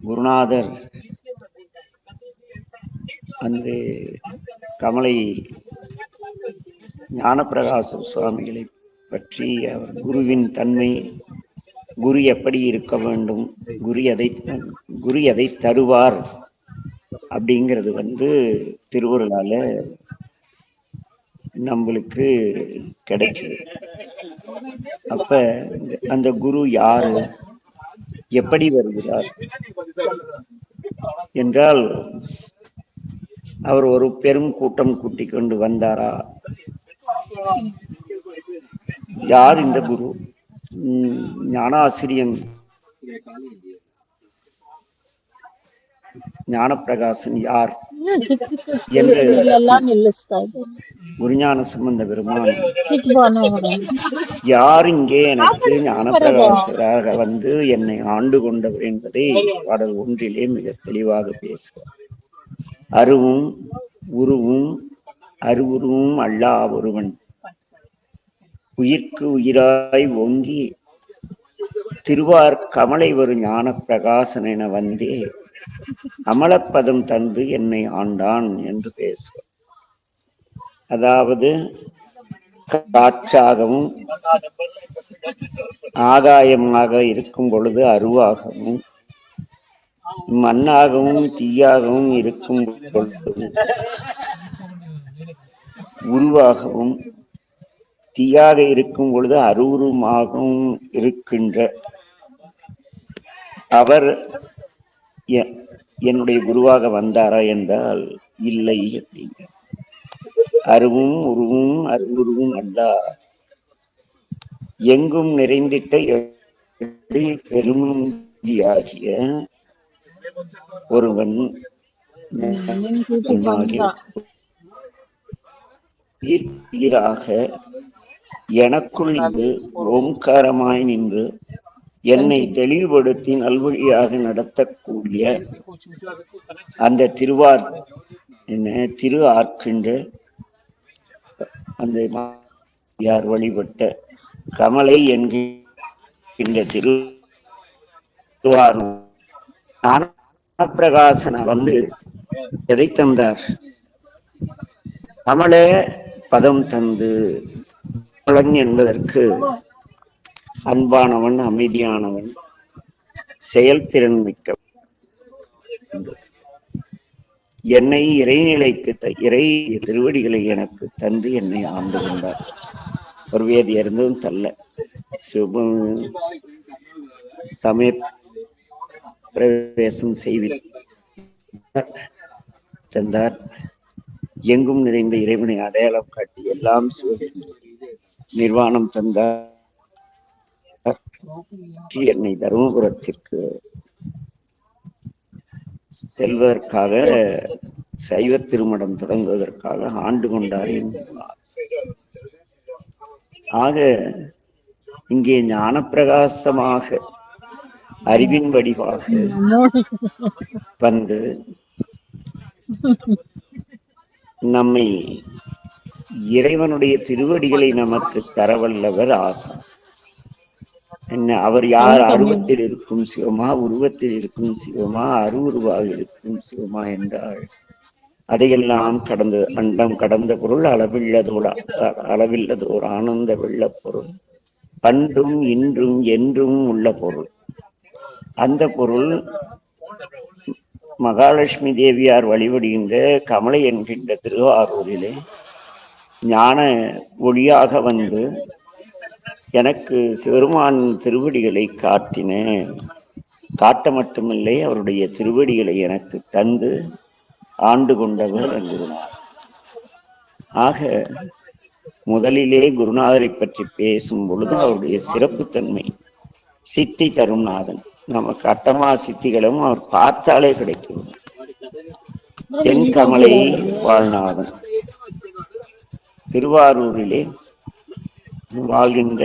குருநாதர் அந்த கமலை ஞானப்பிரகாச சுவாமிகளை பற்றி அவர் குருவின் தன்மை, குரு எப்படி இருக்க வேண்டும், குரு எதை தருவார் அப்படிங்கிறது திருவருளால நம்மளுக்கு கிடைச்சது. அப்ப அந்த குரு யாரு, எப்படி வருகிறார் என்றால், அவர் ஒரு பெரும் கூட்டம் கூட்டிக் கொண்டு வந்தாரா? யார் இந்த குரு? ஞானாசிரியன் ஞானப்பிரகாசன் யார் என்று குருஞான சம்பந்த பெருமான், யார் இங்கே எனக்கு ஞானப்பிரகாசராக வந்து என்னை ஆண்டு கொண்டவர் என்பதை பாடல் ஒன்றிலே மிக தெளிவாக பேசுவார். அருவும் உருவும் அருவுருவும் அல்லா ஒருவன், உயிர்க்கு உயிராய் ஓங்கி திருவார் கமலை ஒரு ஞான பிரகாசன் என வந்தே அமலப்பதம் தந்து என்னை ஆண்டான் என்று பேசுவார். அதாவது காற்றாகவும் ஆகாயமாக இருக்கும் பொழுது அருவாகவும், மண்ணாகவும் தீயாகவும் இருக்கும் பொழுது உருவாகவும், தீயாக இருக்கும் பொழுது அருவுருமாகவும் இருக்கின்ற அவர் என்னுடைய குருவாக வந்தாரா என்றால் இல்லை அப்படிங்க. அருவும் உருவும் அருவுருவும் அல்ல, எங்கும் நிறைந்திட்ட பெருமூர்த்தியாகிய ஒருவன் உயிராக எனக்குள் நின்று ஓம்காரமாய் நின்று என்னை தெளிவுபடுத்தி நல்வழியாக நடத்தக்கூடிய அந்த திருவார் திரு ஆர்க்கின்ற அந்த யார் வழிபட்ட கமலை என்கின்ற திருவார் ஞானப்பிரகாசனை வந்து எதை தந்தார்? கமல பதம் தந்து. கமலன் என்பதற்கு அன்பானவன், அமைதியானவன், செயல்திறன் மிக்க, என்னை இறைநிலைக்கு இறை திருவடிகளை எனக்கு தந்து என்னை ஆண்டு கொண்டார். ஒரு வேதி இருந்தும் தல்ல சமய பிரவேசம் செய்தார். எங்கும் நிறைந்த இறைவனை அடையாளம் காட்டி எல்லாம் நிர்வாணம் தந்தார். என்னை தருமபுரத்திற்கு செல்வதற்காக, சைவ திருமணம் தொடங்குவதற்காக ஆண்டு கொண்டார் என்பார். ஆக இங்கே ஞானப்பிரகாசமாக அறிவின் வடிவாக வந்து நம்மை இறைவனுடைய திருவடிகளை நமக்கு தரவல்லவர் ஆசான். என்ன அவர் யார்? அருவத்தில் இருக்கும் சிவமா, உருவத்தில் இருக்கும் சிவமா, அருவுருவாக இருக்கும் சிவமா என்றால் அதையெல்லாம் கடந்து அண்டம் கடந்த பொருள், அளவில்லதோர் ஆனந்த வெள்ள பொருள், பண்டும் இன்றும் என்றும் உள்ள பொருள். அந்த பொருள் மகாலட்சுமி தேவியார் வழிபடுகின்ற கமலை என்கின்ற திருவாரூரிலே ஞான ஒளியாக வந்து எனக்கு சிவருமான் திருவடிகளை காட்டினேன். காட்ட மட்டுமில்லை, அவருடைய திருவடிகளை எனக்கு தந்து ஆண்டு கொண்டவர் குருநாதர். ஆக முதலிலே குருநாதரை பற்றி பேசும் பொழுது அவருடைய சிறப்புத்தன்மை, சித்தி தரும் நாதன். நமக்கு அட்டமா சித்திகளும் அவர் பார்த்தாலே கிடைக்கும். தென்கமலை வாழ்நாதன் திருவாரூரிலே வாழ்கின்ற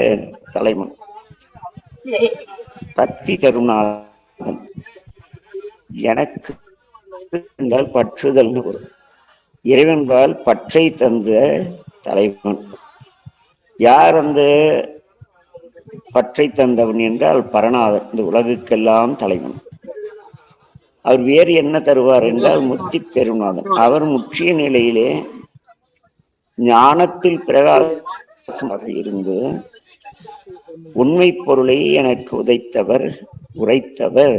தலைவன். பக்தி தருநாதன், எனக்கு பற்றுதல் இறைவன்பால் பற்றை தந்த தலைவன். யார் அந்த பற்றை தந்தவன் என்றால் பரநாதன், இந்த உலகுக்கெல்லாம் தலைவன். அவர் வேறு என்ன தருவார் என்றால் முத்தி பெருநாதன். அவர் முற்றிய நிலையிலே ஞானத்தில் பிரகாசமாக இருந்து உண்மை பொருளை எனக்கு உரைத்தவர்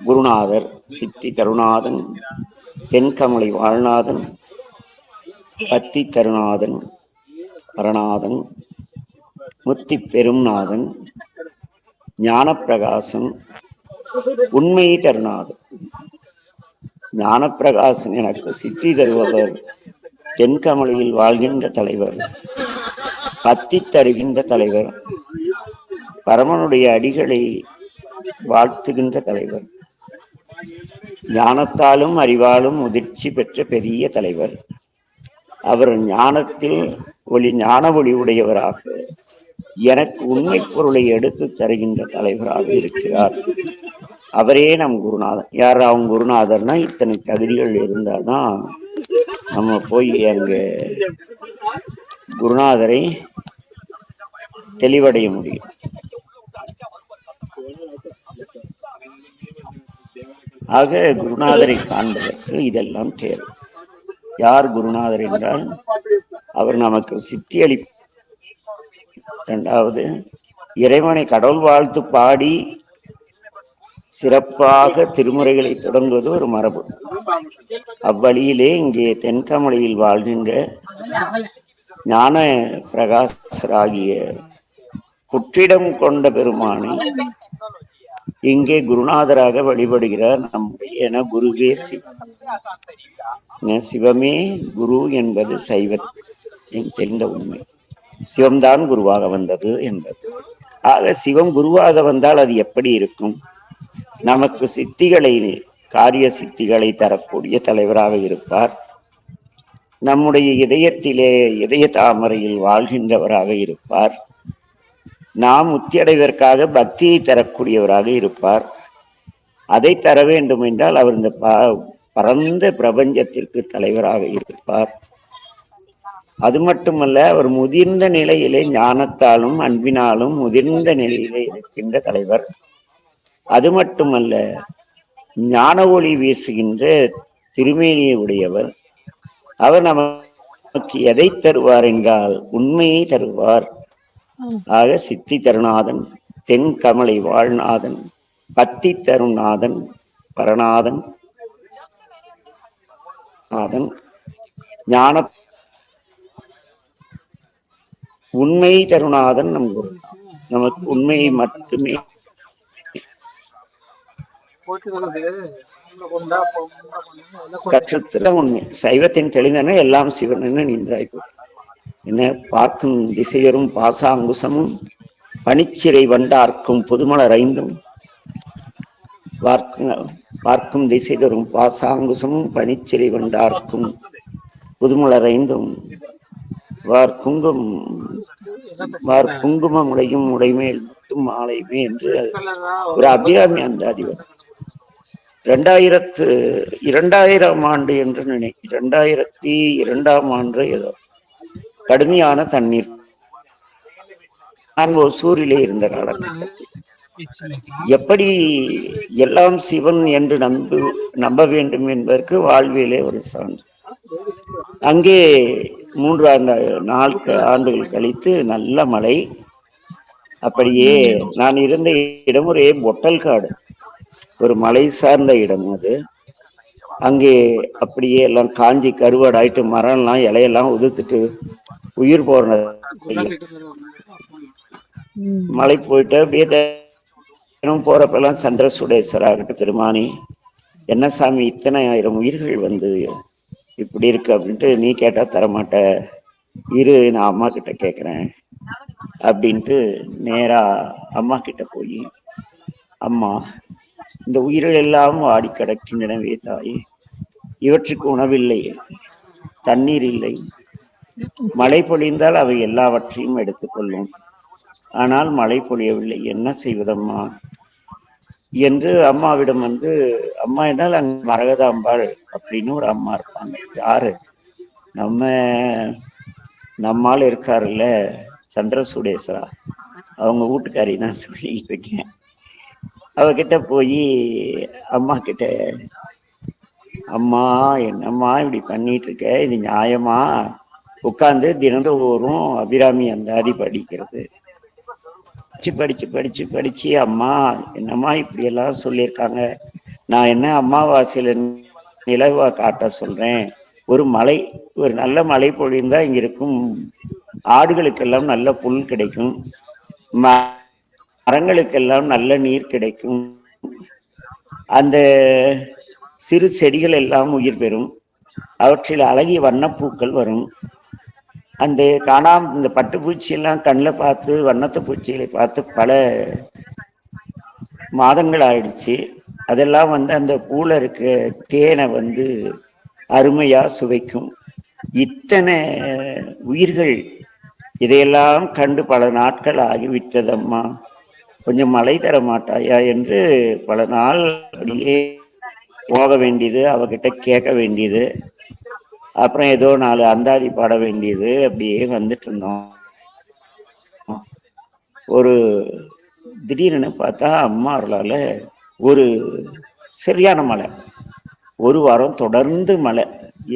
குருநாதர் சித்தி தருநாதன், தென்கமலை வாழ்நாதன், பத்தி தருநாதன், பரநாதன், முத்தி பெரும்நாதன், ஞானப்பிரகாசன், உண்மை தருநாதன். ஞானப்பிரகாசன் எனக்கு சித்தி தருபவர், தென்கமலையில் வாழ்கின்ற தலைவர், பத்தி தருகின்ற தலைவர், பரமனுடைய அடிகளை வாழ்த்துகின்ற தலைவர், ஞானத்தாலும் அறிவாலும் முதிர்ச்சி பெற்ற பெரிய தலைவர். அவர் ஞானத்தில் ஞான ஒளி உடையவராக எனக்கு உண்மை பொருளை எடுத்து தருகின்ற தலைவராக இருக்கிறார். அவரே நம் குருநாதர். யார் அவங்க குருநாதர்னா இத்தனை தகுதிகள் இருந்தால்தான் நம்ம போய் அங்க குருநாதரை தெளிவடைய முடியும். ஆக குருநாதரை காண்பதற்கு இதெல்லாம் தேவை. யார் குருநாதர் என்றால் அவர் நமக்கு சித்தி அளி. இரண்டாவது, இறைவனை கடவுள் வாழ்த்து பாடி சிறப்பாக திருமுறைகளை தொடங்குவது ஒரு மரபு. அவ்வழியிலே இங்கே தென்கமலையில் வாழ்கின்ற ஞான பிரகாசராகிய புற்றிடம் கொண்ட பெருமானை இங்கே குருநாதராக வழிபடுகிறார் நம்முடைய குருவே சிவமே குரு என்பது சைவத்தின் தெரிந்த உண்மை. சிவம்தான் குருவாக வந்தது என்பது. ஆக சிவம் குருவாக வந்தால் அது எப்படி இருக்கும்? நமக்கு சித்திகளை, காரிய சித்திகளை தரக்கூடிய தலைவராக இருப்பார். நம்முடைய இதயத்திலே இதய தாமரையில் வாழ்கின்றவராக இருப்பார். நாம் முத்தியடைவதற்காக பக்தியை தரக்கூடியவராக இருப்பார். அதை தர வேண்டும் என்றால் அவர் இந்த பரந்த பிரபஞ்சத்திற்கு தலைவராக இருப்பார். அது மட்டுமல்ல, அவர் முதிர்ந்த நிலையிலே ஞானத்தாலும் அன்பினாலும் முதிர்ந்த நிலையிலே இருக்கின்ற தலைவர். அது மட்டுமல்ல, ஞான ஒளி வீசுகின்ற திருமேனியை உடையவர். அவர் நமக்கு எதை தருவார் என்றால் உண்மையை தருவார். ஆக சித்தி தருநாதன், தென் கமலை வாழ்நாதன், பத்தி தருநாதன், பரநாதன், ஞான உண்மை தருநாதன் நமக்கு உண்மையை மட்டுமே கற்றுத்தர உண்மை. சைவத்தின் தெளிந்தன எல்லாம் சிவன் என்ன நின்றாய்ப்பு. என்ன பார்க்கும் திசையரும் பாசாங்குசமும் பனிச்சிறை வண்டார்க்கும் புதுமலர் ஐந்தும் பார்க்கும் திசை தரும் பாசாங்குசமும் பனிச்சிறை வண்டார்க்கும் புதுமலர் ஐந்தும் குங்குமம் உடையும் உடைமேல் முத்தும் மாலையுமே என்று ஒரு அபிராமி அந்த அதிபர் 2000 ஆண்டு என்று நினைக்கிறேன். 2002 ஆண்டு ஏதோ கடுமையான தண்ணீர் நான் ஒசூரிலே இருந்த காலகட்டத்தில் எப்படி எல்லாம் சிவன் என்று நம்ப வேண்டும் என்பதற்கு வாழ்விலே ஒரு சான்று. அங்கே 3 ஆண்டுகள் கழித்து நல்ல மழை. அப்படியே நான் இருந்த இடம் ஒரே பொட்டல் காடு, ஒரு மலை சார்ந்த இடம் அது. அங்கே அப்படியே எல்லாம் காஞ்சி கருவாடாயிட்டு மரம்லாம் இலையெல்லாம் உதுத்துட்டு உயிர் போற மழை போயிட்டு அப்படியே போறப்பெல்லாம் சந்திர சுடேஸ்வராகட்டும், பெருமானி என்ன சாமி இத்தனை 1000 உயிர்கள் வந்து இப்படி இருக்கு அப்படின்ட்டு நீ கேட்டா தரமாட்ட, இரு நான் அம்மா கிட்ட கேட்குறேன் அப்படின்ட்டு நேரா அம்மா கிட்ட போய், அம்மா இந்த உயிர்கள் எல்லாம் வாடி கிடக்கின்றனவே தாயே, இவற்றுக்கு உணவில்லை, தண்ணீர் இல்லை, மழை பொழிந்தால் அவை எல்லாவற்றையும் எடுத்துக்கொள்ளும், ஆனால் மழை பொழியவில்லை, என்ன செய்வதம்மா என்று அம்மாவிடம் வந்து, அம்மா என்றால் அங்க மரகதாம்பாள் அப்படின்னு ஒரு அம்மா இருப்பாங்க. யாரு? நம்மால் இருக்காருல்ல சந்திரசூடேஸ்வரா, அவங்க வீட்டுக்காரி நான் சொல்லிட்டு இருக்கேன். அவகிட்ட போய் அம்மா கிட்ட, அம்மா என்னம்மா இப்படி பண்ணிட்டு இருக்க, இது நியாயமா? உட்கார்ந்து தினந்தோறும் அபிராமி அந்தாதி படிக்கிறது. படிச்சு படிச்சு படிச்சு அம்மா என்னம்மா இப்படி எல்லாம் சொல்லியிருக்காங்க, நான் என்ன அமாவாசையில நிலவா காட்ட சொல்றேன்? ஒரு மழை, ஒரு நல்ல மழை பொழிந்தா இங்க இருக்கும் ஆடுகளுக்கெல்லாம் நல்ல புல் கிடைக்கும், மரங்களுக்கெல்லாம் நல்ல நீர் கிடைக்கும், அந்த சிறு செடிகள் எல்லாம் உயிர் பெறும், அவற்றில் அழகிய வண்ணப்பூக்கள் வரும். அந்த இந்த பட்டுப்பூச்சி எல்லாம் கண்ணில் பார்த்து வண்ணத்து பூச்சிகளை பார்த்து பல மாதங்கள் ஆயிடுச்சு. அதெல்லாம் அந்த பூல இருக்க தேனை அருமையா சுவைக்கும். இத்தனை உயிர்கள் இதையெல்லாம் கண்டு பல நாட்கள் ஆகிவிட்டதம்மா, கொஞ்சம் மழை தர மாட்டாயா என்று பல நாள் அப்படியே போக வேண்டியது, அவகிட்ட கேட்க வேண்டியது, அப்புறம் ஏதோ 4 அந்தாதி பாட வேண்டியது, அப்படியே வந்துட்டு இருந்தோம். ஒரு திடீர்னு பார்த்தா அம்மா அருளால ஒரு சரியான மழை, ஒரு வாரம் தொடர்ந்து மழை,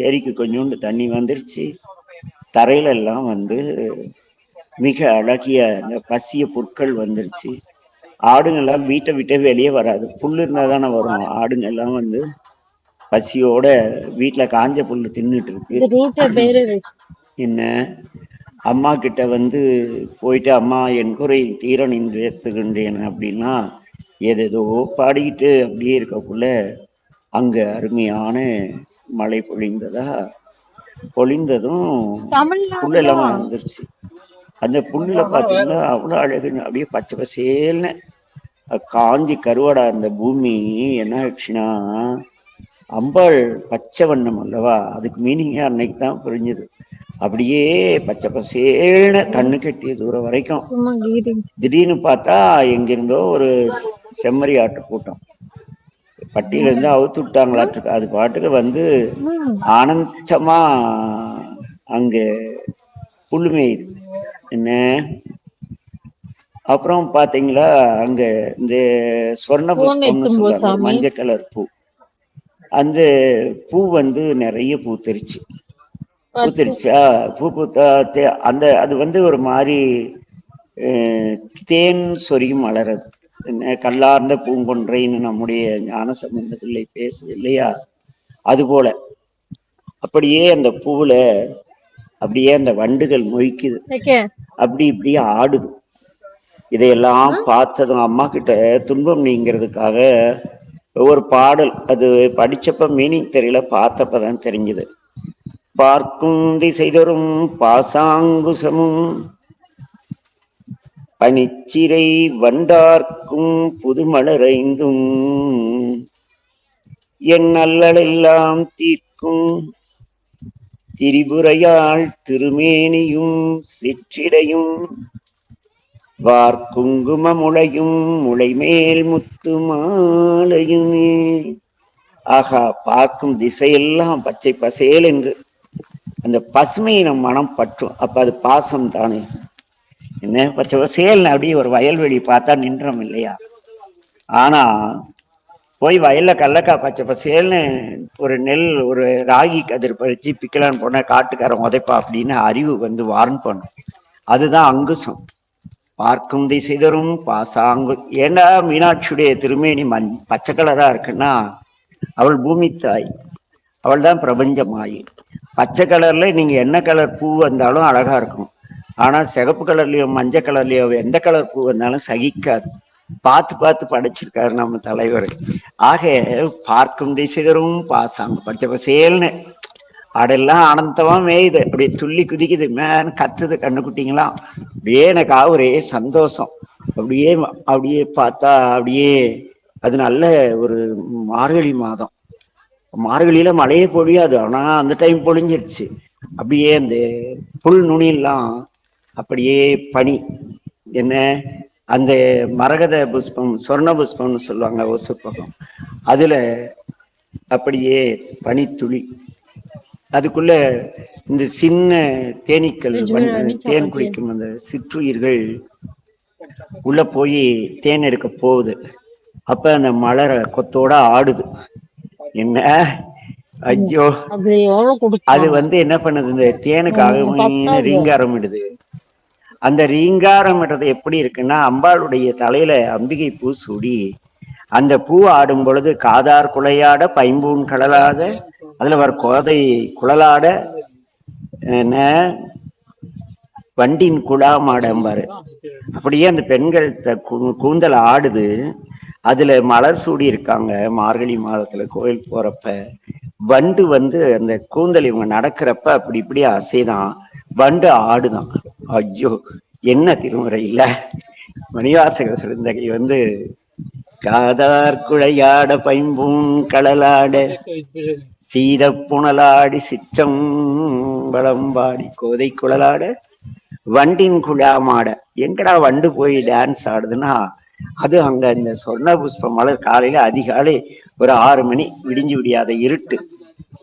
ஏரிக்கு கொஞ்சோண்டு தண்ணி வந்துருச்சு, தரையில எல்லாம் மிக அழகிய அந்த பசிய புற்கள் வந்துருச்சு. ஆடுங்கெல்லாம் வீட்டை விட்டே வெளியே வராது, புல் இருந்தா தானே வரும். ஆடுங்கெல்லாம் பசியோட வீட்டுல காஞ்ச புல்லு தின்னுட்டு இருக்கு. என்ன அம்மா கிட்ட போயிட்டு அம்மா என் குறை தீர நின்று ஏத்துகின்றேன் அப்படின்னா ஏதேதோ பாடிக்கிட்டு அப்படியே இருக்கக்குள்ள அங்க அருமையான மழை பொழிந்ததா. பொழிந்ததும் புல் எல்லாமே வந்துருச்சு. அந்த புல்லுல பாத்தீங்கன்னா அவ்வளவு அழகு, அப்படியே பச்சை பசேல்னு காஞ்சி கருவாடா அந்த பூமி என்ன ஆச்சுன்னா அம்பாள் பச்சை வண்ணம் அல்லவா, அதுக்கு மீனிங்க அன்னைக்கு தான் புரிஞ்சுது. அப்படியே பச்சை பசேல்னு கண்ணு கட்டிய தூரம் வரைக்கும். திடீர்னு பார்த்தா எங்கிருந்தோ ஒரு செம்மறி ஆட்டு கூட்டம் பட்டியல இருந்து அவுத்து விட்டாங்களாட்டு, அது பாட்டுக்கு ஆனந்தமா அங்க புல்லுமேயுது. என்ன அப்புறம் பாத்தீங்களா அங்க இந்த ஸ்வர்ண புஷ்பம்னு சொல்லுவாங்க, மஞ்சள் கலர் பூ, அந்த பூ நிறைய பூத்திருச்சு. பூத்திருச்சா, பூ பூத்தா அந்த அது ஒரு மாதிரி தேன் சொரியும் மலரது. கல்லார்ந்த பூங்கொன்றைன்னு நம்முடைய ஞான சம்பந்த பிள்ளை பேசுது இல்லையா, அது போல அப்படியே அந்த பூவுல அப்படியே அந்த வண்டுகள் மொய்க்குது, அப்படி இப்படியே ஆடுது. இதையெல்லாம் பார்த்ததும் அம்மா கிட்ட துன்பம் நீங்கிறதுக்காக ஒரு பாடல், அது படிச்சப்ப மீனிங் தெரியல, பார்த்தப்பதான் தெரிஞ்சது. பார்க்கும் திசை தரும் பாசாங்குசமும் பனிச்சிறை வண்டார்க்கும் புதுமலரைந்தும் என் அல்லலெல்லாம் தீர்க்கும் திரிபுரையாள் திருமேனியும் சிற்றிடையும் வார்குங்கும முளையும் முளைமேல் முத்து மாலையுமே. ஆகா, பார்க்கும் திசையெல்லாம் பச்சை பசேல் என்று அந்த பசுமையை நம் மனம் பற்றும். அப்ப அது பாசம் தானே. என்ன பச்சை பசேல் அப்படியே ஒரு வயல்வெளி பார்த்தா நின்றோம் இல்லையா. ஆனா போய் வயல்ல கடலக்காய் பச்சை பசேல்னு ஒரு நெல் ஒரு ராகி கதிர் பறிச்சு பிக்கலான்னு போனா காட்டுக்காரன் உதைப்பா அப்படின்னு அறிவு வார்ன் பண்ணும். அதுதான் அங்குசம். பார்க்கும் திசை தரும் பாசாங்கு. ஏன்னா மீனாட்சியுடைய திருமேனி பச்சை கலரா இருக்குன்னா அவள் பூமி தாய், அவள் தான் பிரபஞ்சமாயி. பச்சை கலர்ல நீங்க என்ன கலர் பூ வந்தாலும் அழகா இருக்கும், ஆனா சிகப்பு கலர்லயோ மஞ்சள் கலர்லயோ எந்த கலர் பூ வந்தாலும் சகிக்காது. பார்த்து பார்த்து படைச்சிருக்காரு நம்ம தலைவர். ஆக பார்க்கும் திசைதரும் பாசாங்க பச்சை பசேல்னு ஆடெல்லாம் ஆனந்தமா மேயுது, அப்படியே துள்ளி குதிக்குது, மேன் கத்துது கண்ணுக்குட்டிங்களாம். அப்படியே எனக்கு ஒரே சந்தோஷம். அப்படியே அப்படியே பார்த்தா அப்படியே அது நல்ல ஒரு மார்கழி மாதம். மார்கழியில மழையே பொழியாது, ஆனா அந்த டைம் பொழிஞ்சிருச்சு. அப்படியே அந்த புல் நுனியெல்லாம் அப்படியே பனி, என்ன அந்த மரகத புஷ்பம் சொர்ண புஷ்பம்னு சொல்லுவாங்க ஒசு பக்கம், அதுல அப்படியே பனித்துளி. அதுக்குள்ள இந்த சின்ன தேனீக்கள் தேன் குடிக்கும் அந்த சிற்றுயிர்கள் உள்ள போய் தேன் எடுக்க போகுது. அப்ப அந்த மலரை கொத்தோட ஆடுது. என்ன ஐயோ, அது என்ன பண்ணுது, இந்த தேனுக்காக ரீங்காரம் இடுது. அந்த ரீங்காரம் இடுறது எப்படி இருக்குன்னா, அம்பாளுடைய தலையில அம்பிகை பூ சூடி அந்த பூ ஆடும் பொழுது காதார் குலையாட பைம்பூன் கடலாத, அதுல வர கோதை குழலாட, என்ன வண்டின் குழாமாடம்பாரு. அப்படியே அந்த பெண்கள் கூந்தல் ஆடுது. அதுல மலர் சூடி இருக்காங்க. மார்கழி மாதத்துல கோயில் போறப்ப வண்டு அந்த கூந்தல் இவங்க நடக்கிறப்ப அப்படி இப்படி அசைதான், வண்டு ஆடுதான். ஐயோ, என்ன திருமுறை இல்ல. மணிவாசகர் பெருந்தகை காதார் குழையாட பைம்பூன் கடலாட சீத புனலாடி சிற்றம் வளம்பாடி கோதை குழலாட வண்டின் குழாமாட. எங்கடா வண்டு போய் டான்ஸ் ஆடுதுன்னா, அது அங்க இந்த சொர்ண புஷ்ப மலர் காலையில அதிகாலை ஒரு 6 மணி, விடிஞ்சு விடியாத இருட்டு,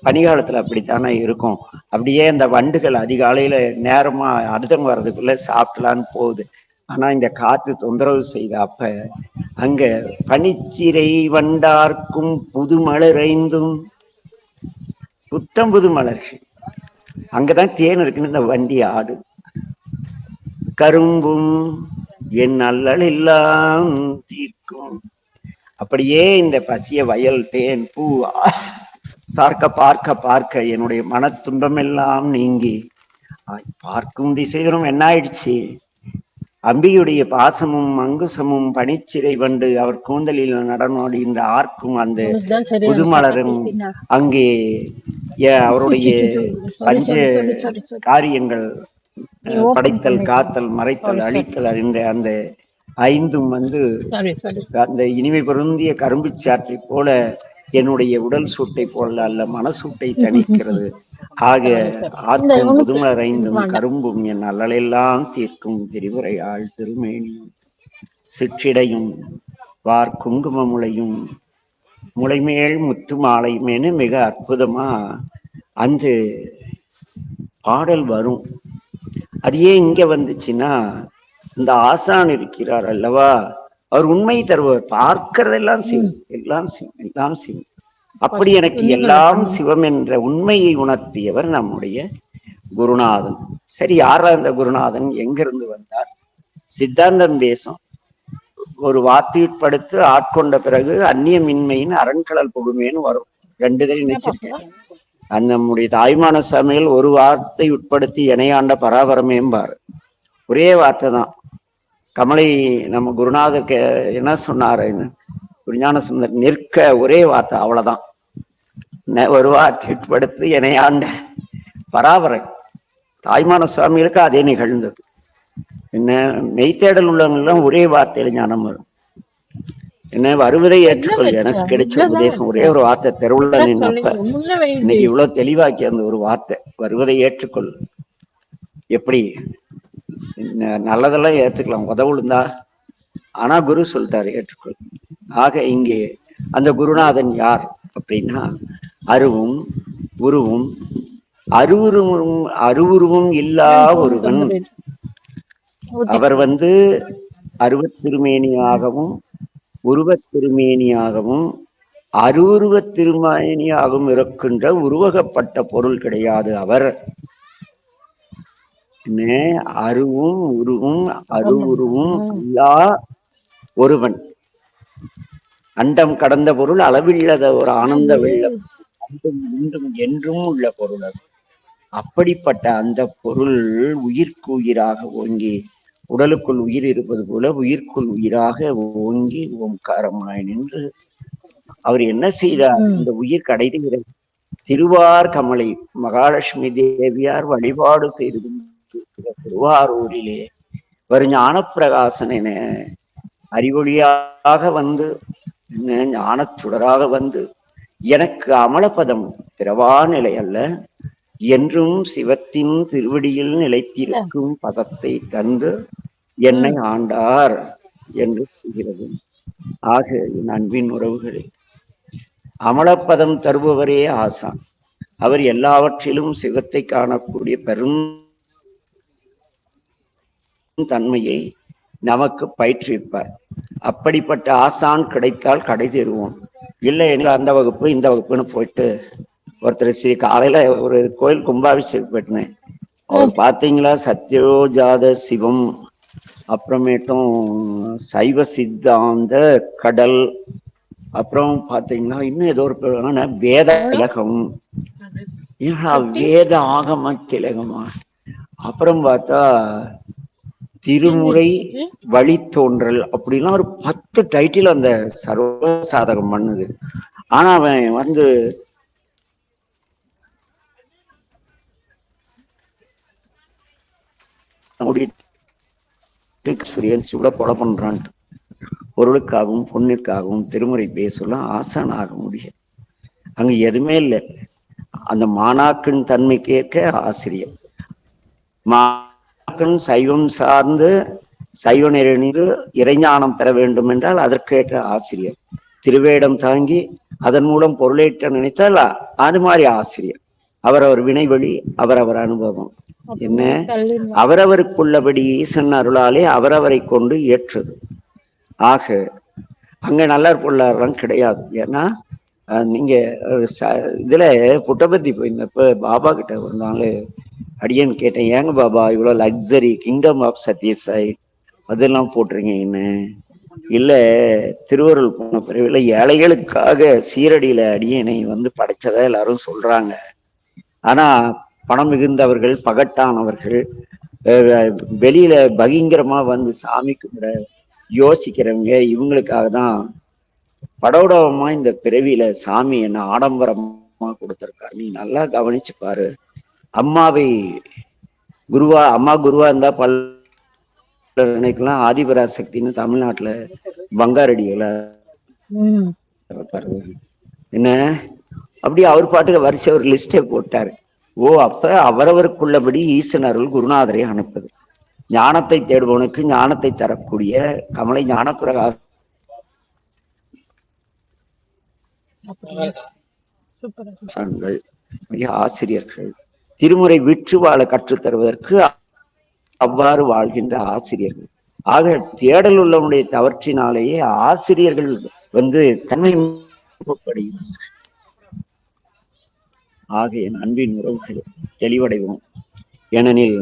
பனிகாலத்துல அப்படித்தானே இருக்கும். அப்படியே அந்த வண்டுகள் அதிகாலையில நேரமா அடுத்தவங்க வர்றதுக்குள்ள சாப்பிடலான்னு போகுது. ஆனா இந்த காத்து தொந்தரவு செய்த அப்ப அங்க பனிச்சிறை வண்டார்க்கும் புது மலரைந்தும், புத்தம் புது மலர்கள், அங்கதான் தேன் இருக்குன்னு இந்த வண்டி ஆடு. கரும்பும் என் அல்லல் எல்லாம் தீர்க்கும். அப்படியே இந்த பசிய வயல் தேன் பூ பார்க்க பார்க்க பார்க்க என்னுடைய மன துன்பம் எல்லாம் நீங்கி பார்க்கும் திசைகளும் என்ன ஆயிடுச்சு, அம்பியுடைய பாசமும் அங்குசமும் பனிச்சிறை வண்டு அவர் கூந்தலில் நடனோடுகின்ற ஆர்க்கும் அந்த புதுமலரும் அங்கே அவருடைய பஞ்ச காரியங்கள் படைத்தல், காத்தல், மறைத்தல், அழித்தல் என்ற அந்த 5ம் அந்த இனிமை பொருந்திய கரும்பு சாற்றை போல என்னுடைய உடல் சூட்டை போல அல்ல, மனசூட்டை தணிக்கிறது. ஆக ஆற்றும் புதுமலர் 5ம் கரும்பும் என் அல்லலெல்லாம் தீர்க்கும் திரிபுரை ஆள் திருமேனியும் சிற்றிடையும் வார் குங்கும முளையும் முளைமேல் முத்து மாலையுமேனு மிக அற்புதமா அந்த பாடல் வரும். அது ஏன் இங்க வந்துச்சுன்னா, இந்த ஆசான் இருக்கிறார் அல்லவா, அவர் உண்மை தருவார். பார்க்கிறதெல்லாம் சிவம், எல்லாம் சிவம், எல்லாம் சிவம். அப்படி எனக்கு எல்லாம் சிவம் என்ற உண்மையை உணர்த்தியவர் நம்முடைய குருநாதன். சரி, யாரா அந்த குருநாதன், எங்கிருந்து வந்தார்? சித்தாந்தம் பேசும் ஒரு வார்த்தையுட்படுத்து ஆட்கொண்ட பிறகு அந்நியமின்மையின் அரண்கடல் புகுமேன்னு வரும். 2 தடவை நினைச்சிருக்கேன். அந்த நம்முடைய தாய்மான சமையல் ஒரு வார்த்தை உட்படுத்தி இணையாண்ட பராபரமேம்பார். ஒரே வார்த்தை தான். கமலை நம்ம குருநாதர் என்ன சொன்னாரு, ஞான சுந்தர், நிற்க ஒரே வார்த்தை, அவ்வளவுதான். ஒரு வார்த்தை உட்படுத்தி இணையாண்ட பராபரன். தாய்மான சுவாமிகளுக்கு அதே நிகழ்ந்தது. என்ன மெய்த்தேடல் உள்ளவங்கெல்லாம் ஒரே வார்த்தையில ஞானம் வரும். என்ன வருவதை ஏற்றுக்கொள். எனக்கு கிடைச்ச உபதேசம் ஒரே ஒரு வார்த்தை. தெருவுள்ள நின்னப்ப இன்னைக்கு இவ்வளவு தெளிவாக்கி அந்த ஒரு வார்த்தை, வருவதை ஏற்றுக்கொள். எப்படி நல்லதெல்லாம் ஏத்துக்கலாம், உதவுழுந்தா, ஆனா குரு சொல்லிட்டாரு ஏற்றுக்கொள். ஆக இங்கே அந்த குருநாதன் யார் அப்படின்னா, அருவும் உருவும் அருவுருவும் இல்லா ஒருவன். அவர் அருவத் திருமேனியாகவும் உருவத் திருமேனியாகவும் அருவுருவத் திருமேனியாகவும் இருக்கின்ற உருவகப்பட்ட பொருள் கிடையாது அவர். அருவும் உருவும் அருவுருவும் இல்லா ஒருவன். அண்டம் கடந்த பொருள், அளவில்லாத ஒரு ஆனந்த வெள்ளம், அண்டும் என்றும் உள்ள பொருள் அது. அப்படிப்பட்ட அந்த பொருள் உயிர்க்கு உயிராக ஓங்கி, உடலுக்குள் உயிர் இருப்பது போல உயிர்க்குள் உயிராக ஓங்கி ஓம்காரமாய் நின்று அவர் என்ன செய்தார், இந்த உயிர் கடைதுகிற திருவார் கமலை மகாலட்சுமி தேவியார் வழிபாடு செய்து திருவாரூரிலே வரும் ஞானப்பிரகாசன் என அறிவொழியாக ஞானச்சுடராக எனக்கு அமலப்பதம் பிறவா நிலை அல்ல, என்றும் சிவத்தின் திருவடியில் நிலைத்திருக்கும் பதத்தை தந்து என்னை ஆண்டார் என்று சொல்கிறது. ஆக என் அன்பின் உறவுகளே, அமலப்பதம் தருபவரே ஆசான். அவர் எல்லாவற்றிலும் சிவத்தை காணக்கூடிய பெரும் தன்மையை நமக்கு பயிற்றுவிப்பார். அப்படிப்பட்ட ஆசான் கிடைத்தால் கடை தேறுவோம். இல்லை அந்த வகுப்பு இந்த வகுப்புன்னு போயிட்டு ஒருத்தர் காலையில ஒரு கோயில் கும்பாபிஷேகம் போயிட்டேன். அவர் பார்த்தீங்களா சத்யோஜாத சிவம், அப்புறமேட்டும் சைவ சித்தாந்த கடல், அப்புறம் பாத்தீங்கன்னா இன்னும் ஏதோ ஒரு வேத திலகம், வேத ஆகம திலகமா, அப்புறம் பார்த்தா திருமுறை வழித்தோன்றல், அப்படிலாம் ஒரு 10 டைட்டில் அந்த சர்வ சாதகம் பண்ணுது. ஆனா அவன் வந்து கூட கொலை பண்றான். பொருளுக்காகவும் பொண்ணிற்காகவும் திருமுறை பேசலாம் ஆசான் ஆக முடியும். அங்க எதுவுமே இல்லை. அந்த மாணாக்கின் தன்மைக்கேற்க ஆசிரியர். மாணாக்கன் சைவம் சார்ந்து சைவ நெறியில் இறைஞானம் பெற வேண்டும் என்றால் அதற்கேற்ற ஆசிரியர். திருவேடம் தாங்கி அதன் மூலம் பொருளேற்ற நினைத்தால் அது மாதிரி ஆசிரியர். அவரவர் வினைவழி அவரவர் அனுபவம் என்ன, அவரவருக்குள்ளபடி ஈசன் அருளாலே அவரவரை கொண்டு ஏற்றது. ஆக அங்க நல்லார் பொருளாரெல்லாம் கிடையாது. ஏன்னா நீங்க இதுல புட்டபத்தி போயிருந்தப்ப பாபா கிட்ட ஒரு நாள் அடியன்னு கேட்டேன், ஏங்க பாபா இவ்வளவு லக்ஸரி கிங்டம் ஆஃப் சத்யசாய் அதெல்லாம் போட்டிருக்கீங்க? இல்ல திருவருள் போன பிறகு ஏழைகளுக்காக சீரடியில அடியனை வந்து படைச்சதா எல்லாரும் சொல்றாங்க. ஆனா பணம் மிகுந்தவர்கள், பகட்டானவர்கள், வெளியில பகிங்கரமா வந்து சாமி கும்பிட யோசிக்கிறவங்க, இவங்களுக்காக தான் படோடவமா இந்த பிறவியில சாமி என்ன ஆடம்பரமா கொடுத்திருக்காரு. நீ நல்லா கவனிச்சு பாரு. அம்மாவை குருவா, அம்மா குருவா இருந்தா நினைக்கலாம் ஆதிபராசக்தின்னு தமிழ்நாட்டுல பங்காரடிகளை என்ன அப்படி அவர் பாட்டுக்கு வரிசை ஒரு லிஸ்டே போட்டாரு. ஓ, அப்ப அவரவருக்குள்ளபடி ஈசன் அருள் குருநாதரை அனுப்புது. ஞானத்தை தேடுபவனுக்கு ஞானத்தை தரக்கூடிய கமலை ஞானப்பிரகாச ஆசிரியர்கள், திருமுறை விற்று வாழ கற்றுத்தருவதற்கு அவ்வாறு வாழ்கின்ற ஆசிரியர்கள். ஆக தேடல் உள்ளவனுடைய தவற்றினாலேயே ஆசிரியர்கள் வந்து தன்மைப்படுகிறார்கள். ஆக என் அன்பின் உறவுகள் தெளிவடைவோம். ஏனெனில்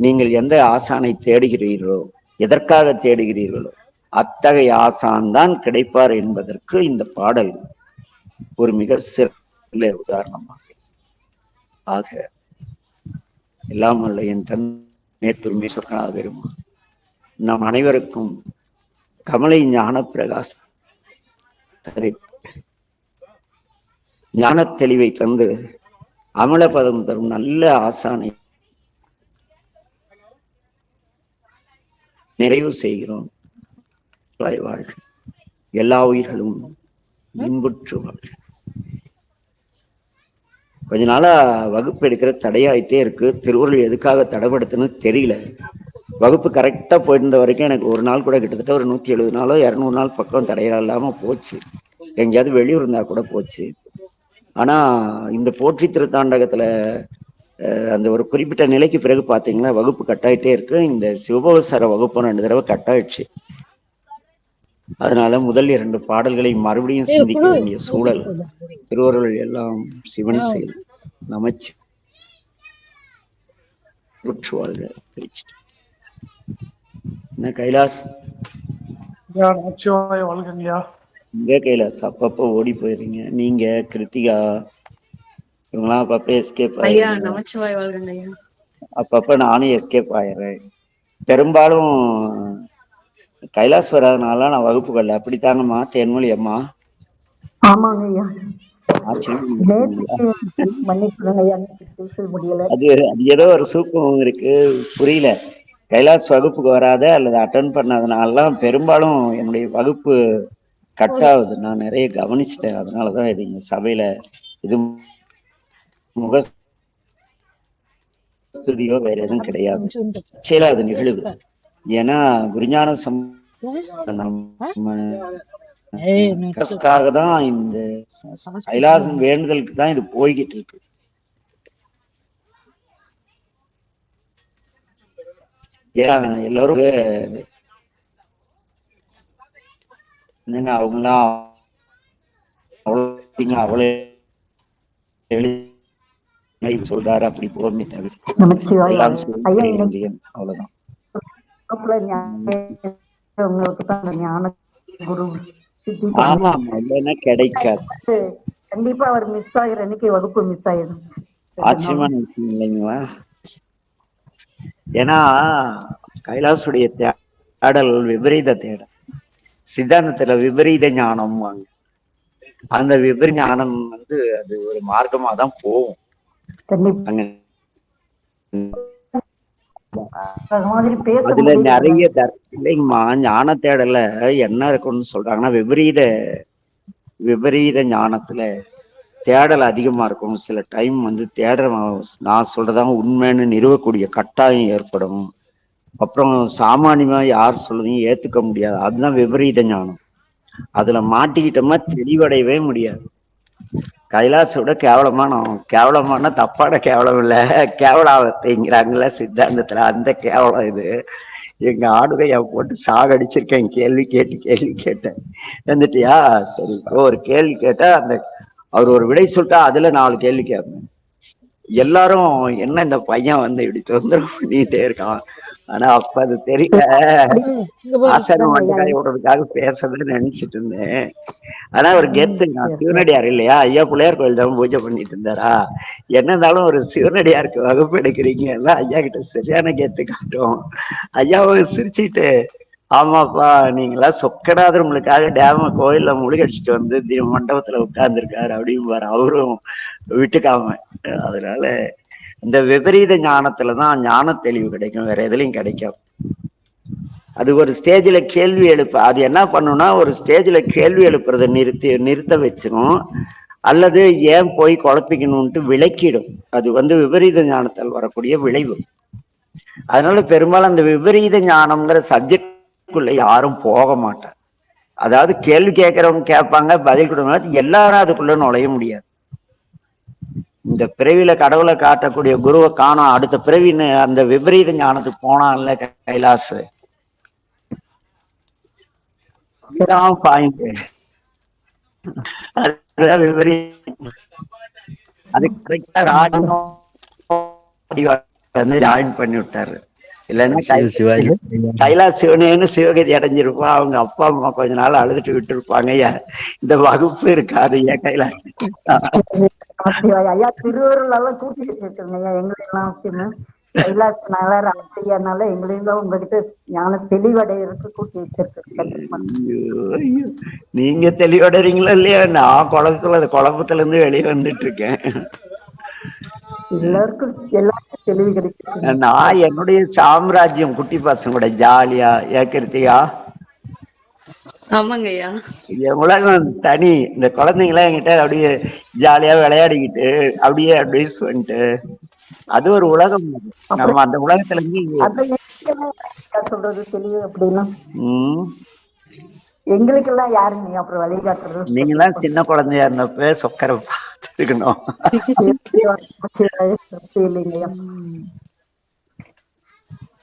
நீங்கள் எந்த ஆசானை தேடுகிறீர்களோ, எதற்காக தேடுகிறீர்களோ அத்தகைய ஆசான் தான் கிடைப்பார் என்பதற்கு இந்த பாடல் ஒரு மிக சிறந்த உதாரணமாக. ஆக எல்லாம் அல்ல என் தன் மேற்பெருமை சொற்களாக வரும் நம் அனைவருக்கும் கமலை ஞான பிரகாச ஞான தெளிவை தந்து அமலபதம் தரும் நல்ல ஆசானை நிறைவு செய்கிறோம். வாழ்க எல்லா உயிர்களும் இன்புற்று வாழ்க. கொஞ்ச நாளா வகுப்பு எடுக்கிற தடையாயிட்டே இருக்கு. திருவருள் எதுக்காக தடைப்படுத்துன்னு தெரியல. வகுப்பு கரெக்டா போயிருந்த வரைக்கும் எனக்கு ஒரு நாள் கூட கிட்டத்தட்ட ஒரு 170 நாளோ 200 நாள் பக்கம் தடையா இல்லாம போச்சு. எங்கேயாவது வெளியூர் இருந்தா கூட போச்சு. ஆனா இந்த போற்றி திருத்தாண்டகத்துல அந்த ஒரு குறிப்பிட்ட நிலைக்கு பிறகு பாத்தீங்கன்னா வகுப்பு கட்டாயிட்டே இருக்கு. இந்த சிவபோசர வகுப்பு 2 தடவை கட்டாயிடுச்சு. அதனால முதல் 2 பாடல்களை மறுபடியும் சிந்திக்க வேண்டிய சூழல். திருவருள் எல்லாம் சிவன் செயல். நமச்சி என்ன கைலாஸ் இங்க கைலாஸ் அப்பப்போ ஓடி போயிருங்க. நீங்க கிருத்திகா இவங்களாம் அப்பப்ப எஸ்கேப் ஆயிடுறீங்க. அப்பப்ப நானும் எஸ்கேப் ஆயிடுறேன். பெரும்பாலும் கைலாஸ் வராதனால நான் வகுப்புகள்ல அப்படித்தாங்கம்மா தேன்மொழி அம்மா. ஆமாங்க ஐயா. அது ஏதோ ஒரு சூக்கம் இருக்கு, புரியல. கைலாஸ் வகுப்புக்கு வராத அல்லது அட்டன் பண்ணாதனாலாம் பெரும்பாலும் என்னுடைய வகுப்பு கட் ஆகுது. நான் நிறைய கவனிச்சிட்டேன். அதனாலதான் இது இங்க சபையில இது முக ஸ்டுடியோ வேற எதுவும் கிடையாது. சரி, அது நிகழுது. ஏன்னா குருஞான தான் இந்த கைலாசம் வேண்டுதலுக்கு தான் இது போய்கிட்டு இருக்கு. ஏன் எல்லாரும் என்னங்க அவங்களாம் அவ்வளவு சொல்றாரு அப்படி போன்னு தவிர நமச்சிவாய எல்லாம் ஐயா. செய்யணும் அவ்வளவுதான். உங்களுக்கு தான் ஞான குரு சித்தி ஆமா இல்லைன்னா கிடைக்காது. கண்டிப்பா அவர் மிஸ் ஆகிற அன்னைக்கு வகுப்பு மிஸ் ஆயிடும். ஆச்சரியமான விஷயம் இல்லைங்களா? ஏன்னா கைலாசுடைய தேடல் விபரீத தேடல், சித்தாந்தத்துல விபரீத ஞானம். அந்த விபரீத ஞானம் வந்து அது ஒரு மார்க்கமா தான் போகும். அதுல நிறைய இல்லைங்கம்மா ஞான தேடல என்ன இருக்குன்னு சொல்றாங்கன்னா விபரீத ஞானத்துல தேடல் அதிகமா இருக்கும். சில டைம் வந்து நான் சொல்றதாங்க உண்மைன்னு நிறுவக்கூடிய கட்டாயம் ஏற்படும். அப்புறம் சாமானியமா யார் சொல்றதையும் ஏத்துக்க முடியாது. அதுதான் விபரீத ஞானம். அதுல மாட்டிக்கிட்டோம்னா தெளிவடையவே முடியாது. கைலாசோட கேவலமான தப்பான கேவலம் இல்ல, கேவலாவத்தைங்கிறாங்கல்ல சித்தாந்தத்துல, அந்த கேவலம் இது. எங்க ஆடுகையா போட்டு சாகடிச்சிருக்கேன். கேள்வி கேட்டேன் வந்துட்டியா, சரி ஒரு கேள்வி கேட்டா அவர் ஒரு விடை சொல்லிட்டா அதுல 4 கேள்வி கேட்பேன். எல்லாரும் என்ன இந்த பையன் வந்து இப்படி தொந்தரவு பண்ணிட்டே இருக்கான். ஆனா அப்ப அது தெரியல, ஆசனம் வண்டிக்காய் விடுறதுக்காக பேசுறதுன்னு நினைச்சிட்டு இருந்தேன். ஆனா ஒரு கெத்து, நான் சிவனடியார் இல்லையா, ஐயா பிள்ளையார் கோயில் தான் பூஜை பண்ணிட்டு இருந்தாரா, என்ன இருந்தாலும் ஒரு சிவனடியாருக்கு வகுப்பு எடுக்கிறீங்க ஐயா கிட்ட சரியான கெத்து காட்டும். ஐயாவும் சிரிச்சுட்டு, ஆமாப்பா நீங்களா சொக்கடாதர் உங்களுக்காக டேம கோயில்ல முழுகடிச்சிட்டு வந்து மண்டபத்துல உட்கார்ந்துருக்காரு அப்படின்னு அவரும் விட்டுக்காம. அதனால இந்த விபரீத ஞானத்துலதான் ஞான தெளிவு கிடைக்கும், வேற எதுலையும் கிடைக்கும். அது ஒரு ஸ்டேஜ்ல கேள்வி அது என்ன பண்ணும்னா ஒரு ஸ்டேஜ்ல கேள்வி எழுப்புறதை நிறுத்த வச்சிடும், அல்லது ஏன் போய் குழப்பிக்கணும்ட்டு விளக்கிடும். அது வந்து விபரீத ஞானத்தால் வரக்கூடிய விளைவு. அதனால பெரும்பாலும் அந்த விபரீத ஞானம்ங்கிற சப்ஜெக்டுக்குள்ள யாரும் போக மாட்டாங்க. அதாவது கேள்வி கேட்கறவங்க கேட்பாங்க, பதில் கொடுங்க, எல்லாரும் அதுக்குள்ள நுழைய முடியாது. இந்த பிறவியில கடவுளை காட்டக்கூடிய குருவை காணோம், அடுத்த பிறவின்னு அந்த விபரீத ஞானத்துக்கு போனான்ல கைலாசு, பாயிண்ட். அது ஜாயின் பண்ணி விட்டாரு. இல்லைன்னா கைலாஸ் சிவனேன்னு சிவகதி அடைஞ்சிருப்பான். அவங்க அப்பா அம்மா கொஞ்ச நாள் அழுதுட்டு விட்டு இருப்பாங்க. இந்த வகுப்பு இருக்காது. ஏன் கைலாஸ் ஐயா திருவருளால கூட்டி வச்சிருக்கேங்க எங்களெல்லாம் கைலாஸ் ராசியானால எங்களையும் உங்ககிட்ட ஞான தெளிவடைறதுக்கு கூட்டி வச்சிருக்கேன். நீங்க தெளிவடைறீங்களா இல்லையா? நான் குழப்பத்துல இருந்து வெளியே வந்துட்டு இருக்கேன். எல்லாருக்கும் தெளிவு கிடைக்கும். நான் என்னுடைய சாம்ராஜ்யம் குட்டி பசங்க கூட ஜாலியா ஏக்கிருத்தியா. ஆமாங்க ஐயா. என் உலகம் தனி. இந்த குழந்தைங்களாம் என்கிட்ட அப்படியே ஜாலியா விளையாடிக்கிட்டு அப்படியே சொல்லிட்டு அது ஒரு உலகம். நம்ம அந்த உலகத்துல இருந்து சொல்றது தெளிவு அப்படின்னா எங்களுக்கு எல்லாம் யாருங்க அப்புறம் வழிகாட்டுறது. நீங்க எல்லாம் சின்ன குழந்தையா இருந்தப்ப சொக்கரை பார்த்துருக்கணும்.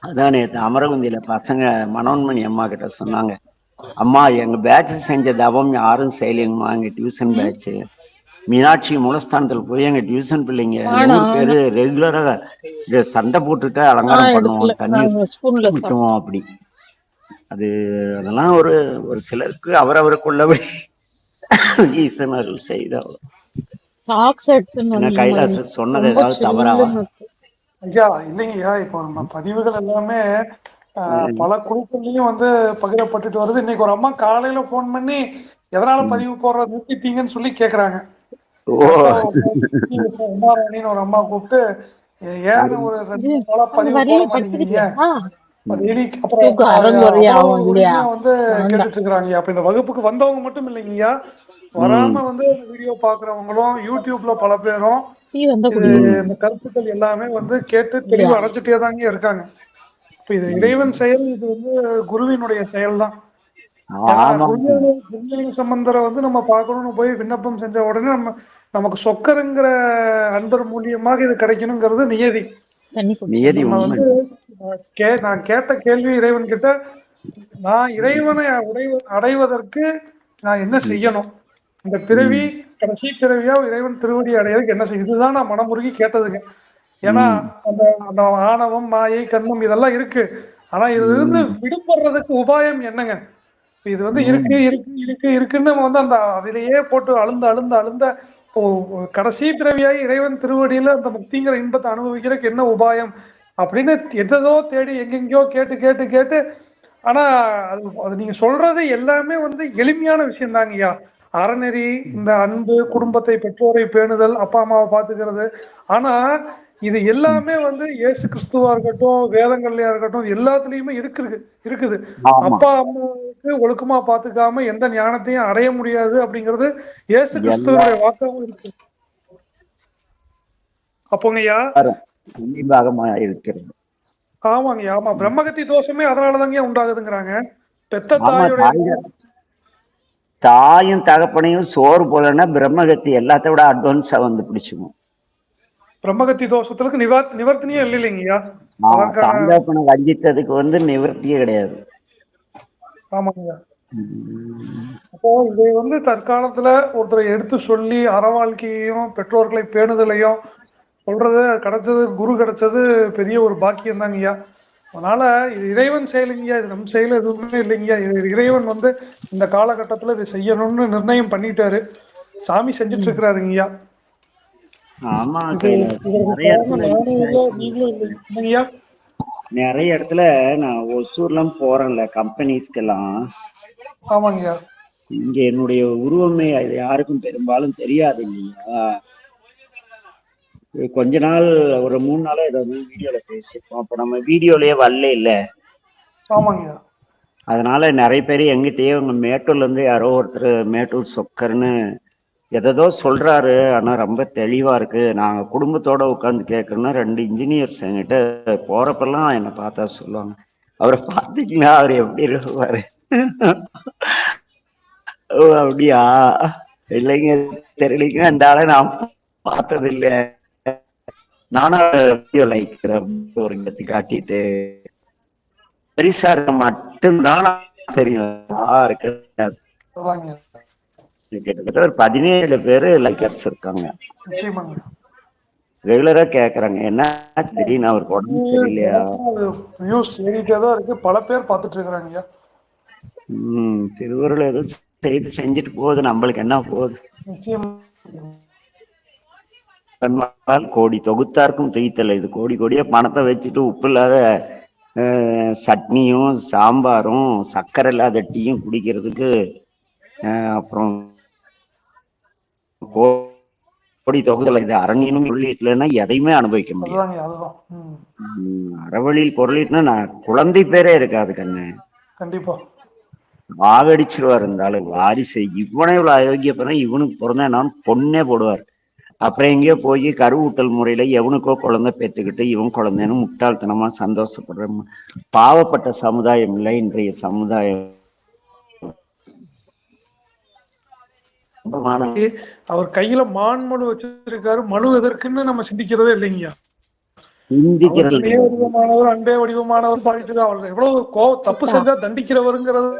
அதான் நேற்று அமரகுந்தியில பசங்க மனோன்மணி அம்மா கிட்ட சொன்னாங்க, அம்மா எங்க பேட்ச் செஞ்ச தவம் யாரும் செய்யலைங்கம்மா, எங்க டியூஷன் பேட்ச் மீனாட்சி மூலஸ்தானத்துல போய் எங்க டியூஷன் பிள்ளைங்க 100 பேரு ரெகுலரா சண்டை போட்டுட்டு அலங்காரம் பண்ணுவோம், தண்ணி ஊற்றுவோம் அப்படி. அதெல்லாம் ஒரு சிலருக்கு அவரவருக்குள்ளபடி ஈசனர்கள் செய்தவர். கைலாச சொன்னது ஏதாவது தவறாவா? ஐயா இல்லைங்கய்யா, இப்போ நம்ம பதிவுகள் எல்லாமே பல குழுக்கள்லயும் வந்து பகிரப்பட்டுட்டு வருது. இன்னைக்கு ஒரு அம்மா காலையில போன் பண்ணி எதனால பதிவு போடுற நிறுத்திட்டீங்கன்னு சொல்லி கேக்குறாங்க. உமாராணின்னு ஒரு அம்மா கூப்பிட்டு ஏன்னு ஒரு 2 நாளா பதிவு போட மாட்டேங்கிறீங்க வந்து கேட்டுட்டு இருக்கிறாங்க. அப்ப இந்த வகுப்புக்கு வந்தவங்க மட்டும் இல்லைங்கய்யா, வராம வந்து வீடியோ பாக்குறவங்களும் யூடியூப்ல பல பேரும் இந்த கருத்துக்கள் எல்லாமே வந்து கேட்டு தெளிவு அடைஞ்சிட்டே தாங்க இருக்காங்க. இப்ப இது இறைவன் செயல், இது வந்து குருவினுடைய செயல் தான். குருஞான சம்பந்தரை வந்து நம்ம பார்க்கணும்னு போய் விண்ணப்பம் செஞ்ச உடனே நமக்கு சொக்கருங்கிற அன்பர் மூலியமாக இது கிடைக்கணுங்கிறது நியதி. நியதி நம்ம உண்மை. நான் கேட்ட கேள்வி இறைவன் கிட்ட, நான் இறைவனை அடைவதற்கு நான் என்ன செய்யணும், இந்த பிறவி கடைசி பிறவியா இறைவன் திருவடி அடைவதற்கு என்ன செய்யும், இதுதான் நான் மனமுருகி கேட்டதுங்க. ஏன்னா அந்த அந்த ஆணவம், மாயை, கண்மம் இதெல்லாம் இருக்கு. ஆனா இதுல இருந்து விடுபடுறதுக்கு உபாயம் என்னங்க? இது வந்து இருக்கு இருக்கு இருக்கு இருக்குன்னு நம்ம வந்து அந்த அதிலேயே போட்டு அழுந்த இப்போ கடைசி பிறவியாகி இறைவன் திருவடியில அந்த முக்திங்கிற இன்பத்தை அனுபவிக்கிறதுக்கு என்ன உபாயம் அப்படின்னு எதோ தேடி எங்கெங்கயோ கேட்டு கேட்டு கேட்டு, ஆனா அது நீங்க சொல்றது எல்லாமே வந்து எளிமையான விஷயம் தாங்கய்யா. அறநெறி, இந்த அன்பு, குடும்பத்தை, பெற்றோரை பேணுதல், அப்பா அம்மாவை பாத்துக்கிறது. ஆனா இது எல்லாமே வந்து இயேசு கிறிஸ்துவா இருக்கட்டும், வேதங்கள்லயா இருக்கட்டும், எல்லாத்துலயுமே இருக்குது. அப்பா அம்மாவுக்கு ஒழுக்கமா பாத்துக்காம எந்த ஞானத்தையும் அடைய முடியாது அப்படிங்கிறது இயேசு கிறிஸ்துவனுடைய வாக்காவும் இருக்கு. அப்போங்கய்யா இருக்கிறது. ஆமாங்கய்யா, ஆமா. பிரம்மகத்தி தோஷமே அதனாலதாங்க உண்டாகுதுங்கிறாங்க. பெத்த தாயுடைய தாயும் தகப்பனையும் சோறு போலன்னா பிரம்மகத்தி எல்லாத்த விட அட்வான்ஸா வந்து பிடிச்சுக்கும். பிரம்மகத்தி தோஷத்துக்கு நிவர்த்தனியே இல்லைங்கய்யா. தாண்டப்பனை வஞ்சித்ததுக்கு வந்து நிவர்த்தியே கிடையாது. ஆமாங்கய்யா. அப்போ இதை வந்து தற்காலத்துல ஒருத்தரை எடுத்து சொல்லி அற வாழ்க்கையையும் பெற்றோர்களை பேணுதலையும் சொல்றது கிடைச்சது, குரு கிடைச்சது பெரிய ஒரு பாக்கியம் தாங்கய்யா. அதனால இது இறைவன் செயலுங்கய்யா, இது நம்ம செயல் எதுவுமே இல்லைங்கய்யா. இறைவன் வந்து இந்த காலகட்டத்துல இதை செய்யணும்னு நிர்ணயம் பண்ணிட்டாரு, சாமி செஞ்சுட்டு இருக்கிறாருங்கய்யா. நிறைய இடத்துல நான் ஒசூர்லாம் போறேன்ல கம்பெனிஸ்க்கெல்லாம். ஆமாங்கய்யா. இங்க என்னுடைய உருவமே யாருக்கும் பெரும்பாலும் தெரியாது இல்லையா. கொஞ்ச நாள் ஒரு 3 நாளா ஏதாவது வீடியோல பேசியிருப்போம். அப்ப நம்ம வீடியோலயே வரல இல்ல. ஆமாங்கய்யா. அதனால நிறைய பேர் எங்கிட்டயே உங்க மேட்டூர்ல இருந்து யாரோ ஒருத்தர் மேட்டூர் சொக்கர்னு எதோ சொல்றாரு, ஆனா ரொம்ப தெளிவா இருக்கு, நாங்க குடும்பத்தோட உட்காந்து கேட்கறோம்னா 2 இன்ஜினியர்ஸ் என்கிட்ட போறப்பெல்லாம் என்னை பார்த்தா சொல்லுவாங்க, அவரை பார்த்தீங்களா, அவர் எப்படி இருப்பாரு? ஓ அப்படியா, இல்லைங்க தெரியலீங்க, அந்த ஆளை நான் பார்த்தது இல்லை, நானும் ஒரு காட்டிட்டு பெரிசா மட்டும்தான் தெரியும். கிட்டத்தட்ட ஒரு 17 பேரு லைக்கர்ஸ் இருக்காங்க. ரெகுலரா கேக்குறாங்க, என்ன திடீர்னு அவருக்கு உடம்பு சரியில்லையா? பல பேர் பார்த்துட்டு இருக்காங்க. திருவருள் ஏதோ செஞ்சுட்டு போகுது, நம்மளுக்கு என்ன போகுது? கோடி தொகுத்தாருக்கும் துய்த்தல. இது கோடி கோடியா பணத்தை வச்சுட்டு உப்பு இல்லாத சட்னியும் சாம்பாரும் சர்க்கரை இல்லாத டீயும் குடிக்கிறதுக்கு, அப்புறம் கோடி தொகுதல இது அரணியனும் உள்ளிட்டுலன்னா எதையுமே அனுபவிக்க முடியாது. அறவழியில் பொருளிட்டுனா நான் குழந்தை பேரே இருக்காது கண்ணு. கண்டிப்பா வாகடிச்சிருவார் இருந்தாலும் வாரிசு. இவனே இவ்வளவு அயோக்கியப்பதான், இவனுக்கு பிறந்த நான் பொண்ணே போடுவார். அப்புறம் எங்கேயோ போய் கருவூட்டல் முறையில எவனுக்கோ குழந்தை பெற்றுக்கிட்டு இவன் குழந்தைன்னு முட்டாள்தனமா சந்தோஷப்படுற பாவப்பட்ட சமுதாயம் இல்லை இன்றைய சமுதாயம். அவர் கையில மான் மனு வச்சிருக்காரு, மனு எதற்குன்னு நம்ம சிந்திக்கிறதே இல்லைங்கய்யா. வடிவமானவர், அன்பே வடிவமானவர் பாடிட்டு அவர் எவ்வளவு தப்பு செஞ்சா தண்டிக்கிறவருங்கிறது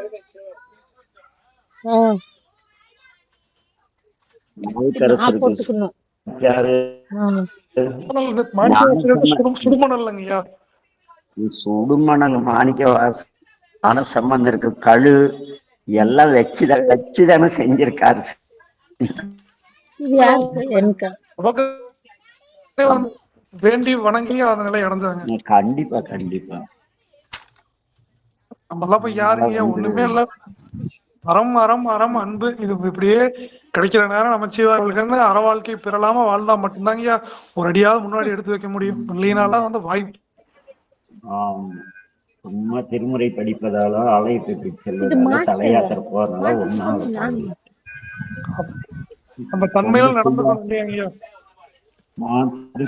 சுடுமணல் மாணிக்க சம்பந்தம் இருக்கு, கழு எல்லாம் வச்சுதானே செஞ்சிருக்காரு. வேண்டி வணங்கி அதனால இறந்தாங்க. கண்டிப்பா கண்டிப்பா. நம்மளாம் போய் யாருங்க, ஒண்ணுமே இல்ல. அறம் அறம் அறம் அன்பு, இது இப்படியே கிடைக்கிற நேரம் நமச்சிவார்களுக்கு அற வாழ்க்கை பெறலாம வாழ்ந்தா மட்டும்தாங்க ஒரு அடியாவது முன்னாடி எடுத்து வைக்க முடியும். இல்லைனாலாம் வந்து வாய்ப்பு. சும்மா திருமுறை படிப்பதால ஆலய பெற்று செல்வதால தலையாத்திர போறதுனால ஒன்னும் நம்ம தன்மையில் நடந்துக்கணும் இல்லையா.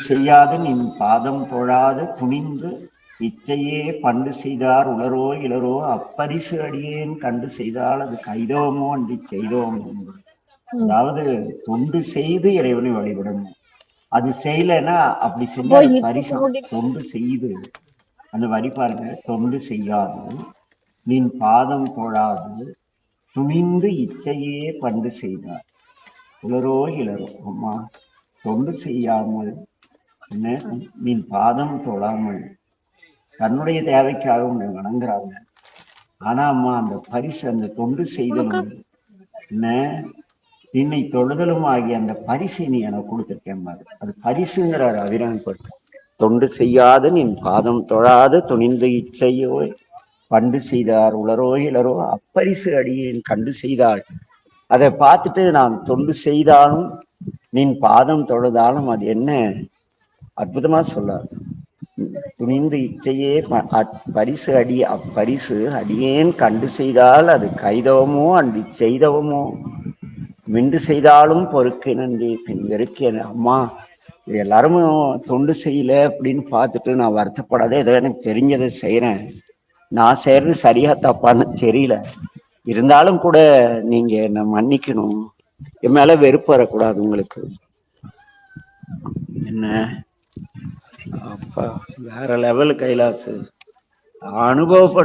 செய்யாது நின் பாதம் தொழாது துணிந்து இச்சையே பண்டு செய்தார் உளரோ இளரோ அப்பரிசு அடியேன் கண்டு செய்தால் அது கைதோமோ அன்றி செய்தோமோ. அதாவது தொண்டு செய்து இறைவனை வழிபடணும். அது செய்யலைன்னா அப்படி செஞ்சா அது பரிசா. தொண்டு செய்யுது, அந்த வரி பாருங்க. தொண்டு செய்யாது நின் பாதம் தொழாது துணிந்து இச்சையே பண்டு செய்தார் உளரோ இளரோ. அம்மா தொண்டு செய்யாமல் என்ன, நின் பாதம் தொழாமல் தன்னுடைய தேவைக்காக உன்னை வணங்குறாங்க. ஆனா அம்மா அந்த பரிசு, அந்த தொண்டு செய்தலும் என்ன நின்னை தொழுதலும் ஆகிய அந்த பரிசை நீ எனக்கு கொடுத்துருக்கேன் பாரு. அது பரிசுங்கிறார் அபிராமிப்பட்டு. தொண்டு செய்யாது நின் பாதம் தொழாது துணிந்து இச்சையோ பண்டு செய்தார் உளரோ இளரோ அப்பரிசு அடியேன் கண்டு செய்தாள். அதை பார்த்துட்டு நான் தொண்டு செய்தாலும் நின் பாதம் தொழுதாலும் அது என்ன அற்புதமா சொல்லார். துணிந்து இச்சையே பரிசு அடி அப்பரிசு அடியேன் கண்டு செய்தால் அது கைதவமோ அன்றி செய்தவமோ மிண்டு செய்தாலும் பொறுக்கு நன்றி பின் வெறுக்கேன். அம்மா இது எல்லாரும் தொண்டு செய்யல அப்படின்னு பார்த்துட்டு நான் வருத்தப்படாத, ஏதோ எனக்கு தெரிஞ்சதை செய்யறேன். நான் செய்யறது சரியா தப்பான்னு தெரியல, இருந்தாலும் கூட நீங்க என்ன மன்னிக்கணும். என் மேல வெறுப்பு வரக்கூடாது உங்களுக்கு. என்ன அப்பா வேற லெவல் கைலாசு அனுபவம்